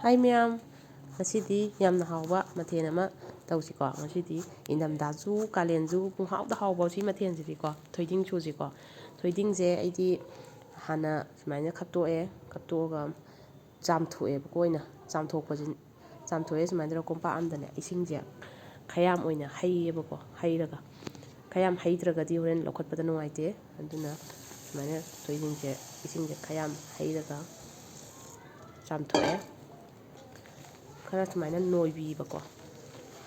Hai ma'am, ngꯁꯤꯗꯤ ꯌꯥꯝꯅ ꯍꯥꯎꯕ ꯃꯊꯦꯜ ꯑꯃ ꯇꯧꯁꯤꯀꯣ. ꯉꯁꯤꯗꯤ ꯏꯪꯊꯝꯊꯥꯁꯨ ꯀꯥꯂꯦꯟꯁꯨ ꯄꯨꯡꯍꯥꯎꯗ ꯍꯥꯎꯕ ꯁꯤ ꯃꯊꯦꯜꯁꯤꯗꯤꯀꯣ. ꯊꯣꯏꯗꯤꯡ ꯁꯨꯁꯤꯀꯣ. ꯊꯣꯏꯗꯤꯡꯁꯦ ꯑꯩꯗꯤ ꯍꯥꯟꯅ ꯁꯨꯃꯥꯏꯅ ꯀꯠꯇꯣꯛꯑꯒ ꯆꯥꯝꯊꯣꯛꯑꯦꯕꯀꯣ. ꯑꯣꯏꯅ ꯆꯥꯝꯊꯣꯛꯑꯦ ꯁꯨꯃꯥꯏꯅ ꯇꯧꯔꯒ ꯀꯣꯝꯄꯥꯛ ꯑꯃꯗꯅꯦ ꯏꯁꯤꯡꯁꯦ ꯈꯌꯥꯝ ꯑꯣꯏꯅ ꯍꯩꯌꯦꯕꯀꯣ. ꯍꯩꯔꯒ ꯈꯌꯥꯝ ꯍꯩꯇ꯭ꯔꯒꯗꯤ ꯍꯣꯔꯦꯟ ꯂꯧꯈꯠꯄꯗ ꯅꯨꯡꯉꯥꯏꯇꯦ. ꯑꯗꯨꯅ ꯁꯨꯃꯥꯏꯅ ꯊꯣꯏꯗꯤꯡꯁꯦ ꯏꯁꯤꯡꯁꯦ ꯈꯌꯥꯝ ꯍꯩꯔꯒ ꯆꯥꯝꯊꯣꯛꯑꯦ. ꯈꯔ ꯁꯨꯃꯥꯏꯅ ꯅꯣꯏꯕꯤꯕꯀꯣ.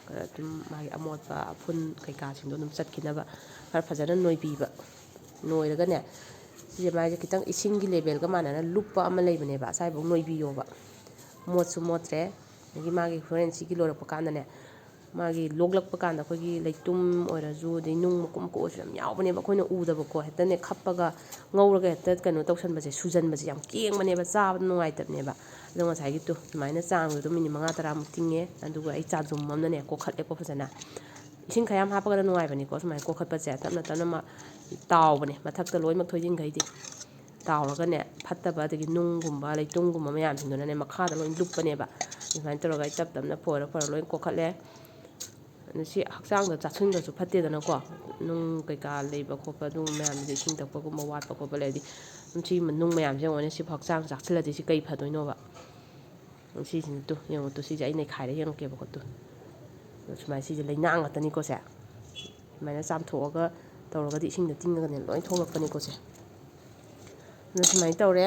ꯈꯔ ꯑꯗꯨꯝ ꯃꯥꯒꯤ ꯑꯃꯣꯠꯄ ꯑꯐꯨꯟ ꯀꯩꯀꯥꯁꯤꯡꯗꯣ ꯑꯗꯨꯝ ꯆꯠꯈꯤꯅꯕ ꯈꯔ ꯐꯖꯅ ꯅꯣꯏꯕꯤꯕ. ꯅꯣꯏꯔꯒꯅꯦ ꯁꯤꯁꯦ ꯃꯥꯁꯦ ꯈꯤꯇꯪ ꯏꯁꯤꯡꯒꯤ ꯂꯦꯚꯦꯜꯒ ꯃꯥꯟꯅꯅ ꯂꯨꯞꯄ ꯑꯃ ꯂꯩꯕꯅꯦꯕ. ꯑꯁꯥꯏꯐꯥꯎ ꯅꯣꯏꯕꯤꯌꯣꯕ. ꯃꯣꯠꯁꯨ ꯃꯣꯠꯇ꯭ꯔꯦ. ꯑꯗꯒꯤ ꯃꯥꯒꯤ ꯍꯣꯔꯦꯟ ꯁꯤꯒꯤ ꯂꯣꯏꯔꯛꯄ ꯀꯥꯟꯗꯅꯦ ꯃꯥꯒꯤ ꯂꯣꯛꯂꯛꯄ ꯀꯥꯟꯗ ꯑꯩꯈꯣꯏꯒꯤ ꯂꯩꯇꯨꯝ ꯑꯣꯏꯔꯁꯨ ꯑꯗꯩ ꯅꯨꯡ ꯃꯀꯨꯞ ꯃꯀꯨꯞ ꯑꯣꯏꯔꯁꯨ ꯌꯥꯝ ꯌꯥꯎꯕꯅꯦꯕ. ꯑꯩꯈꯣꯏꯅ ꯎꯗꯕꯀꯣ. ꯍꯦꯛꯇꯅꯦ ꯈꯞꯄꯒ ꯉꯧꯔꯒ ꯍꯦꯛꯇ ꯀꯩꯅꯣ ꯇꯧꯁꯟꯕꯁꯦ ꯁꯨꯖꯟꯕꯁꯦ ꯌꯥꯝ ꯀꯦꯡꯕꯅꯦꯕ. ꯆꯥꯕꯗ ꯅꯨꯡꯉꯥꯏꯇꯕꯅꯦꯕ. ꯑꯗꯣ ꯉꯁꯥꯏꯒꯤꯗꯣ ꯁꯨꯃꯥꯏꯅ ꯆꯥꯡꯗꯨꯗ ꯃꯤꯅꯤꯠ 5-10ꯃꯨꯛ ꯇꯤꯡꯉꯦ. ꯑꯗꯨꯒ ꯑꯩ ꯆꯥꯖꯨꯝ ꯑꯃꯅꯅꯦ ꯀꯣꯠꯈꯠꯂꯦꯀꯣ ꯐꯖꯅ. ꯏꯁꯤꯡ ꯈꯌꯥꯝ ꯍꯥꯞꯄꯒꯅ ꯅꯨꯡꯉꯥꯏꯕꯅꯤꯀꯣ ꯁꯨꯃꯥꯏꯅ ꯀꯣꯠꯈꯠꯄꯁꯦ. ꯇꯞꯅ ꯇꯞꯅ ꯇꯥꯎꯕꯅꯦ ꯃꯊꯛꯇ ꯂꯣꯏꯅꯃꯛ ꯊꯣꯏꯗꯤꯡꯈꯩꯗꯤ. ꯇꯥꯎꯔꯒꯅꯦ ꯐꯠꯇꯕ ꯑꯗꯒꯤ ꯅꯨꯡꯒꯨꯝꯕ ꯂꯩꯇꯨꯝꯒꯨꯝꯕ ꯃꯌꯥꯝꯁꯤꯡꯗꯨꯅꯅꯦ ꯃꯈꯥꯗ ꯂꯣꯏ ꯂꯨꯞꯄꯅꯦꯕ. ꯑꯗꯨꯃꯥꯏꯅ ꯇꯧꯔꯒ ꯑꯩ ꯇꯞ ꯇꯞꯅ ꯐꯣꯏꯔ ꯂꯣꯏ ꯀꯣꯠꯈꯠꯂꯦ. ꯑꯗꯨ ꯁꯤ ꯍꯛꯆꯥꯡꯗ ꯆꯥꯁꯤꯟꯕꯁꯨ ꯐꯠꯇꯦꯗꯅꯀꯣ. ꯅꯨꯡ ꯀꯩꯀꯥ ꯂꯩꯕ ꯈꯣꯠꯄ ꯑꯗꯨꯒꯨꯝꯕ ꯃꯌꯥꯝꯗꯨꯗꯤ ꯏꯁꯤꯡ ꯊꯛꯄꯒꯨꯝꯕ ꯋꯥꯠꯄ ꯈꯣꯠꯄ ꯂꯩꯔꯗꯤ ꯁꯤ ꯅꯨꯡ ꯃꯌꯥꯝꯁꯦ ꯌꯦꯡꯉꯣꯅꯦ. ꯁꯤ ꯍꯛꯆꯥꯡ ꯆꯥꯁꯤꯜꯂꯗꯤ ꯁꯤ ꯀꯩ ꯐꯗꯣꯏꯅꯣꯕ. ꯁꯤꯁꯤꯅ ꯌꯦꯡꯉꯣ ꯁꯤꯁꯦ ꯑꯩ ꯅꯩꯈꯥꯏꯔ ꯌꯦꯡꯉꯛꯀꯦꯕꯀꯣ. ꯁꯨꯃꯥꯏꯅ ꯁꯤꯁꯦ ꯂꯩꯅꯥꯡ ꯉꯥꯛꯇꯅꯤꯀꯣ ꯁꯦ. ꯁꯨꯃꯥꯏꯅ ꯆꯥꯝꯊꯣꯛꯑꯒ ꯇꯧꯔꯒꯗꯤ ꯏꯁꯤꯡꯗ ꯇꯤꯡꯉꯒꯅꯦ ꯂꯣꯏ ꯊꯣꯛꯂꯛꯄꯅꯤꯀꯣ ꯁꯦ. ꯑꯗꯨ ꯁꯨꯃꯥꯏꯅ ꯇꯧꯔꯦ.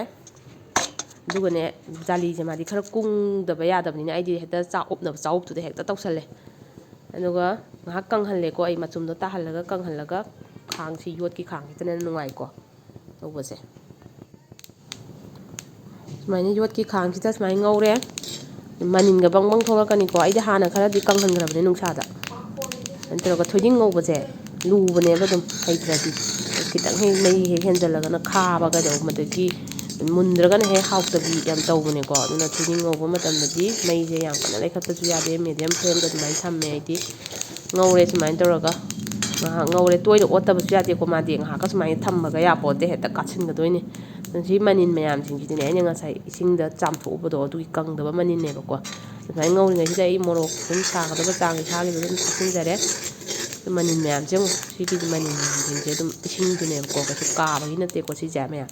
ꯑꯗꯨꯒꯅꯦ ꯖꯥꯂꯤꯁꯦ ꯃꯥꯗꯤ ꯈꯔ ꯀꯨꯡꯗꯕ ꯌꯥꯗꯕꯅꯤꯅ ꯑꯩꯗꯤ ꯍꯦꯛꯇ ꯎꯞꯅꯕ ꯆꯥꯎꯞꯇꯨꯗ ꯍꯦꯛꯇ ꯇꯧꯁꯜꯂꯦ. ꯑꯗꯨꯒ ꯉꯥꯏꯍꯥꯛ ꯀꯪꯍꯜꯂꯦꯀꯣ. ꯑꯩ ꯃꯆꯨꯝꯗꯣ ꯇꯥꯍꯜꯂꯒ ꯀꯪꯍꯜꯂꯒ ꯈꯥꯡꯁꯤ ꯌꯣꯠꯀꯤ ꯈꯥꯡꯁꯤꯗꯅ ꯅꯨꯡꯉꯥꯏꯀꯣ ꯇꯧꯕꯁꯦ. ꯁꯨꯃꯥꯏꯅ ꯌꯣꯠꯀꯤ ꯈꯥꯡꯁꯤꯗ ꯁꯨꯃꯥꯏꯅ ꯉꯧꯔꯦ. ꯃꯅꯤꯟꯒ ꯕꯪꯕꯪ ꯊꯣꯛꯂꯛꯀꯅꯤꯀꯣ. ꯑꯩꯗꯤ ꯍꯥꯟꯅ ꯈꯔꯗꯤ ꯀꯪꯍꯟꯈ꯭ꯔꯕꯅꯦ ꯅꯨꯡꯁꯥꯗ. ꯑꯗꯨꯃꯥꯏꯅ ꯇꯧꯔꯒ ꯊꯣꯏꯗꯤꯡ ꯉꯧꯕꯁꯦ ꯂꯨꯕꯅꯦꯕ ꯑꯗꯨꯝ ꯍꯩꯇ꯭ꯔꯗꯤ. ꯈꯤꯇꯪ ꯍꯦꯛ ꯃꯍꯤ ꯍꯦꯛ ꯍꯦꯟꯖꯜꯂꯒꯅ ꯈꯥꯕ ꯀꯩꯗꯧꯕꯗꯒꯤ ꯃꯨꯟꯗ꯭ꯔꯒꯅ ꯍꯦꯛ ꯍꯥꯎꯇꯕꯤ ꯌꯥꯝ ꯇꯧꯕꯅꯦꯀꯣ. ꯑꯗꯨꯅ ꯊꯣꯏꯗꯤꯡ ꯉꯧꯕ ꯃꯇꯝꯗꯗꯤ ꯃꯩꯁꯦ ꯌꯥꯝ ꯀꯟꯅ ꯂꯩꯈꯠꯄꯁꯨ ꯌꯥꯗꯦ. ꯃꯦꯗꯤꯌꯝ ꯐ꯭ꯂꯦꯝꯗ ꯑꯗꯨꯃꯥꯏꯅ ꯊꯝꯃꯦ ꯑꯩꯗꯤ. ꯉꯧꯔꯦ ꯁꯨꯃꯥꯏꯅ ꯇꯧꯔꯒ ꯉꯥꯏꯍꯥꯛ ꯉꯧꯔꯦ. ꯇꯣꯏꯅ ꯑꯣꯠꯇꯕꯁꯨ ꯌꯥꯗꯦꯀꯣ ꯃꯥꯗꯤ. ꯉꯥꯏꯍꯥꯛꯀ ꯁꯨꯃꯥꯏꯅ ꯊꯝꯕꯒ ꯌꯥꯄꯣꯠꯇꯦ. ꯍꯦꯛꯇ ꯀꯥꯁꯤꯟꯒꯗꯣꯏꯅꯤ. ꯁꯤ ꯃꯅꯤꯟ ꯃꯌꯥꯝꯁꯤꯡꯁꯤꯗꯤꯅꯦ ꯑꯩꯅ ꯉꯁꯥꯏ ꯏꯁꯤꯡꯗ ꯆꯥꯝꯊꯣꯛꯎꯕꯗꯣ ꯑꯗꯨꯒꯤ ꯀꯪꯗꯕ ꯃꯅꯤꯟꯅꯦꯕꯀꯣ. ꯑꯗꯨꯃꯥꯏꯅ ꯉꯧꯔꯤꯉꯩꯁꯤꯗ ꯑꯩ ꯃꯣꯔꯣꯛ ꯑꯗꯨꯝ ꯁꯥꯒꯗꯕ ꯆꯥꯡ ꯏꯁꯥꯒꯤꯗꯨ ꯑꯗꯨꯝ ꯊꯥꯛꯆꯤꯟꯖꯔꯦ. ꯃꯅꯤꯟ ꯃꯌꯥꯝꯁꯦ ꯑꯃꯨꯛ ꯁꯤꯒꯤ ꯃꯅꯤꯟꯁꯤꯡꯁꯦ ꯑꯗꯨꯝ ꯏꯁꯤꯡꯗꯨꯅꯦꯕꯀꯣ. ꯀꯩꯁꯨ ꯀꯥꯕꯒꯤ ꯅꯠꯇꯦꯀꯣ ꯁꯤꯁꯦ ꯃꯌꯥꯝ.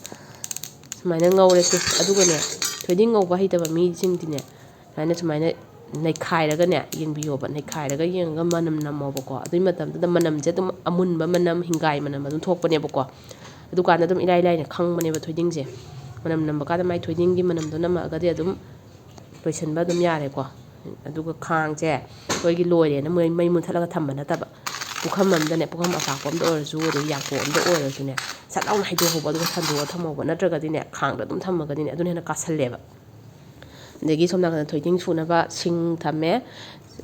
ꯁꯨꯃꯥꯏꯅ ꯉꯧꯔꯁꯦ. ꯑꯗꯨꯒꯅꯦ ꯊꯣꯏꯗꯤꯡ ꯉꯧꯕ ꯍꯩꯇꯕ ꯃꯤꯁꯤꯡꯗꯤꯅꯦ ꯁꯨꯃꯥꯏꯅ ꯅꯩꯈꯥꯏꯔꯒꯅꯦ ꯌꯦꯡꯕꯤꯌꯣꯕ. ꯅꯩꯈꯥꯏꯔꯒ ꯌꯦꯡꯉꯒ ꯃꯅꯝ ꯅꯝꯃꯣꯕꯀꯣ. ꯑꯗꯨꯒꯤ ꯃꯇꯝꯗꯨꯗ ꯃꯅꯝꯁꯦ ꯑꯗꯨꯝ ꯑꯃꯨꯟꯕ ꯃꯅꯝ ꯍꯤꯡꯒꯥꯏ ꯃꯅꯝ ꯑꯗꯨꯝ ꯊꯣꯛꯄꯅꯦꯕꯀꯣ. ꯑꯗꯨꯀꯥꯟꯗ ꯑꯗꯨꯝ ꯏꯔꯥꯏ ꯂꯥꯏꯅ ꯈꯪꯕꯅꯦꯕ ꯊꯣꯏꯗꯤꯡꯁꯦ. ꯃꯅꯝ ꯅꯝꯕ ꯀꯥꯟꯗ ꯃꯥꯏ ꯊꯣꯏꯗꯤꯡꯒꯤ ꯃꯅꯝꯗꯣ ꯅꯝꯃꯛꯑꯒꯗꯤ ꯑꯗꯨꯝ ꯂꯣꯏꯁꯤꯟꯕ ꯑꯗꯨꯝ ꯌꯥꯔꯦꯀꯣ. ꯑꯗꯨꯒ ꯈꯥꯡꯁꯦ ꯑꯩꯈꯣꯏꯒꯤ ꯂꯣꯏꯔꯦꯅ ꯃꯩ ꯃꯨꯠꯊꯠꯂꯒ ꯊꯝꯕ ꯅꯠꯇꯕ. ꯄꯨꯈꯝ ꯑꯃꯗꯅꯦ, ꯄꯨꯈꯝ ꯑꯄꯥꯛꯄ ꯑꯝꯗ ꯑꯣꯏꯔꯁꯨ ꯑꯗꯩ ꯌꯥꯡꯀꯣꯛ ꯑꯝꯗ ꯑꯣꯏꯔꯁꯨꯅꯦ ꯁꯠ ꯂꯥꯎꯅ ꯍꯩꯗꯣꯛꯍꯧꯕ. ꯑꯗꯨꯒ ꯁꯟꯗꯣꯛꯑ ꯊꯝꯍꯧꯕ. ꯅꯠꯇ꯭ꯔꯒꯗꯤꯅꯦ ꯈꯥꯡꯗ ꯑꯗꯨꯝ ꯊꯝꯃꯒꯗꯤꯅꯦ ꯑꯗꯨꯅ ꯍꯦꯟꯅ ꯀꯥꯁꯜꯂꯦꯕ. ꯑꯗꯒꯤ ꯁꯣꯝ ꯅꯥꯀꯟꯗ ꯊꯣꯏꯗꯤꯡ ꯁꯨꯅꯕ ꯁꯤꯡ ꯊꯝꯃꯦ.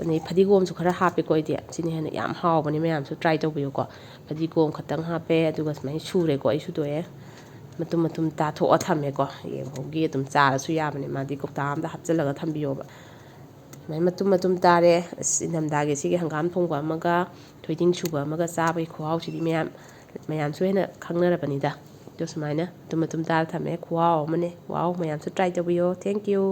ꯑꯗꯩ ꯐꯗꯤꯒꯣꯝꯁꯨ ꯈꯔ ꯍꯥꯞꯄꯦꯀꯣ ꯑꯩꯗꯤ. ꯁꯤꯅ ꯍꯦꯟꯅ ꯌꯥꯝ ꯍꯥꯎꯕꯅꯦ. ꯃꯌꯥꯝꯁꯨ ꯇ꯭ꯔꯥꯏ ꯇꯧꯕꯤꯌꯨꯀꯣ. ꯐꯗꯤꯒꯣꯝ ꯈꯛꯇꯪ ꯍꯥꯞꯄꯦ. ꯑꯗꯨꯒ ꯁꯨꯃꯥꯏꯅ ꯁꯨꯔꯦꯀꯣ. ꯑꯩ ꯁꯨꯗꯣꯛꯑꯦ. ꯃꯇꯨꯝ ꯃꯇꯨꯝ ꯇꯥꯊꯣꯛꯑ ꯊꯝꯃꯦꯀꯣ. ꯌꯦꯡꯕꯧꯒꯤ ꯑꯗꯨꯝ ꯆꯥꯔꯁꯨ ꯌꯥꯕꯅꯦ ꯃꯥꯗꯤ. ꯀꯧꯇꯥ ꯑꯝꯗ ꯍꯥꯞꯆꯤꯜꯂꯒ ꯊꯝꯕꯤꯌꯣꯕ. ꯁꯨꯃꯥꯏꯅ ꯃꯇꯨꯝ ꯃꯇꯨꯝ ꯇꯥꯔꯦ. ꯏꯪꯊꯝꯊꯥꯒꯤ ꯁꯤꯒꯤ ꯍꯪꯒꯥꯝ ꯊꯣꯡꯕ ꯑꯃꯒ ꯊꯣꯏꯗꯤꯡ ꯁꯨꯕ ꯑꯃꯒ ꯆꯥꯕꯒꯤ ꯈꯨꯍꯥꯎꯁꯤꯗꯤ ꯃꯌꯥꯝꯁꯨ ꯍꯦꯟꯅ ꯈꯪꯅꯔꯕꯅꯤꯗ. ꯑꯗꯣ ꯁꯨꯃꯥꯏꯅ ꯃꯇꯨꯝ ꯃꯇꯨꯝ ꯇꯥꯔ ꯊꯝꯃꯦ. ꯈꯨꯍꯥꯎ ꯑꯃꯅꯦ. ꯋꯥꯎ, ꯃꯌꯥꯝꯁꯨ ꯇ꯭ꯔꯥꯏ ꯇꯧꯕꯤꯌꯣ. Thank you.